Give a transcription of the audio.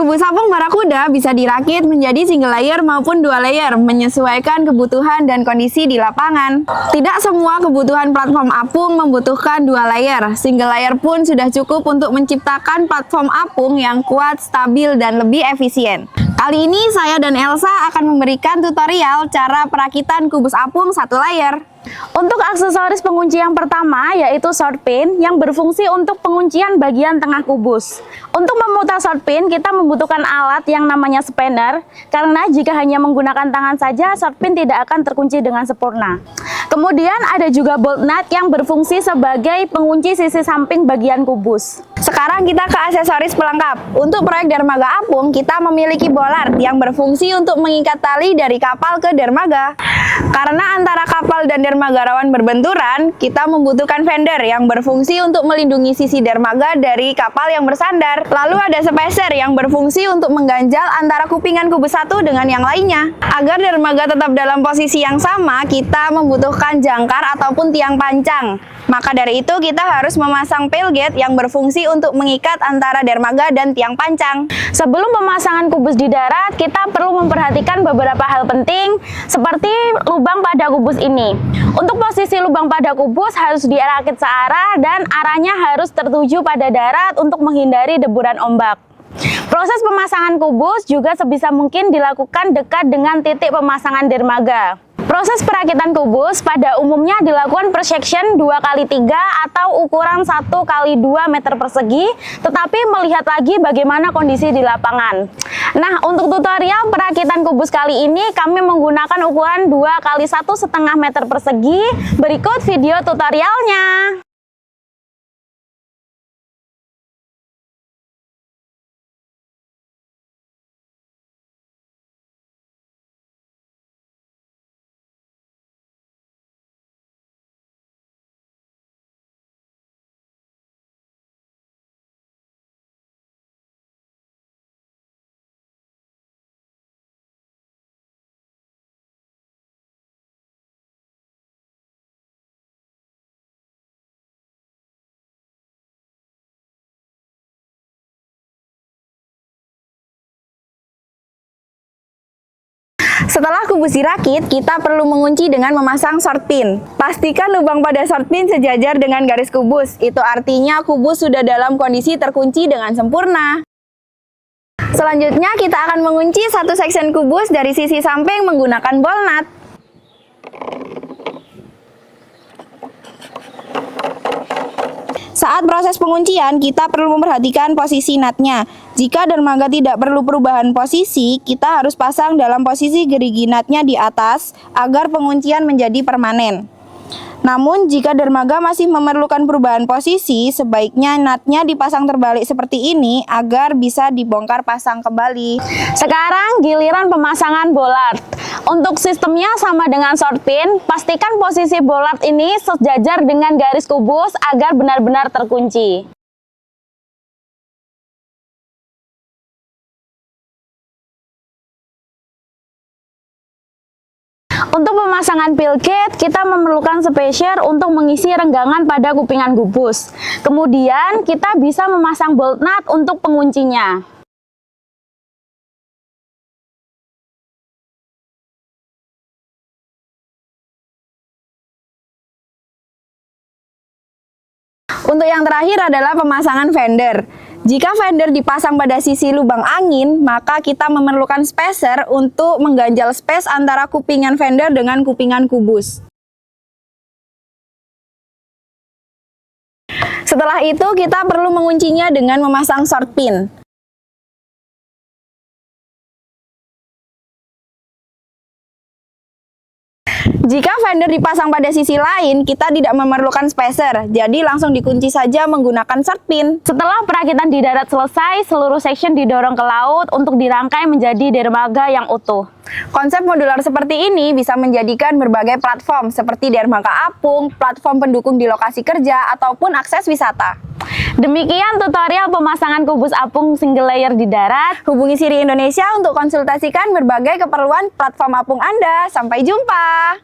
Kubus apung barakuda bisa dirakit menjadi single layer maupun dua layer, menyesuaikan kebutuhan dan kondisi di lapangan. Tidak semua kebutuhan platform apung membutuhkan dua layer. Single layer pun sudah cukup untuk menciptakan platform apung yang kuat, stabil, dan lebih efisien. Kali ini saya dan Elsa akan memberikan tutorial cara perakitan kubus apung satu layer. Untuk aksesoris pengunci yang pertama yaitu short pin yang berfungsi untuk penguncian bagian tengah kubus. Untuk memutar short pin kita membutuhkan alat yang namanya spanner, karena jika hanya menggunakan tangan saja short pin tidak akan terkunci dengan sempurna. Kemudian ada juga bolt nut yang berfungsi sebagai pengunci sisi samping bagian kubus. Sekarang kita ke aksesoris pelengkap. Untuk proyek dermaga apung kita memiliki bollard yang berfungsi untuk mengikat tali dari kapal ke dermaga. Karena antara kapal dan dermaga rawan berbenturan, kita membutuhkan fender yang berfungsi untuk melindungi sisi dermaga dari kapal yang bersandar. Lalu ada spacer yang berfungsi untuk mengganjal antara kupingan kubus satu dengan yang lainnya. Agar dermaga tetap dalam posisi yang sama, kita membutuhkan jangkar ataupun tiang pancang. Maka dari itu kita harus memasang tailgate yang berfungsi untuk mengikat antara dermaga dan tiang pancang. Sebelum pemasangan kubus di darat, kita perlu memperhatikan beberapa hal penting seperti lubang pada kubus ini. Untuk posisi lubang pada kubus harus dirakit searah dan arahnya harus tertuju pada darat untuk menghindari deburan ombak. Proses pemasangan kubus juga sebisa mungkin dilakukan dekat dengan titik pemasangan dermaga. Proses perakitan kubus pada umumnya dilakukan per section 2x3 atau ukuran 1x2 meter persegi, tetapi melihat lagi bagaimana kondisi di lapangan. Nah, untuk tutorial perakitan kubus kali ini kami menggunakan ukuran 2x1,5 meter persegi. Berikut video tutorialnya. Setelah kubus dirakit, kita perlu mengunci dengan memasang short pin. Pastikan lubang pada short pin sejajar dengan garis kubus. Itu artinya kubus sudah dalam kondisi terkunci dengan sempurna. Selanjutnya kita akan mengunci satu section kubus dari sisi samping menggunakan bolt nut. Saat proses penguncian, kita perlu memperhatikan posisi nutnya. Jika dermaga tidak perlu perubahan posisi, kita harus pasang dalam posisi gerigi nutnya di atas agar penguncian menjadi permanen. Namun, jika dermaga masih memerlukan perubahan posisi, sebaiknya nutnya dipasang terbalik seperti ini agar bisa dibongkar pasang kembali. Sekarang giliran pemasangan bollard. Untuk sistemnya sama dengan short pin, pastikan posisi bollard ini sejajar dengan garis kubus agar benar-benar terkunci. Untuk pemasangan tailgate, kita memerlukan spacer untuk mengisi renggangan pada kupingan kubus. Kemudian, kita bisa memasang bolt nut untuk penguncinya. Untuk yang terakhir adalah pemasangan fender. Jika fender dipasang pada sisi lubang angin, maka kita memerlukan spacer untuk mengganjal space antara kupingan fender dengan kupingan kubus. Setelah itu, kita perlu menguncinya dengan memasang short pin. Jika fender dipasang pada sisi lain, kita tidak memerlukan spacer, jadi langsung dikunci saja menggunakan short pin. Setelah perakitan di darat selesai, seluruh section didorong ke laut untuk dirangkai menjadi dermaga yang utuh. Konsep modular seperti ini bisa menjadikan berbagai platform seperti dermaga apung, platform pendukung di lokasi kerja, ataupun akses wisata. Demikian tutorial pemasangan kubus apung single layer di darat. Hubungi Siri Indonesia untuk konsultasikan berbagai keperluan platform apung Anda. Sampai jumpa!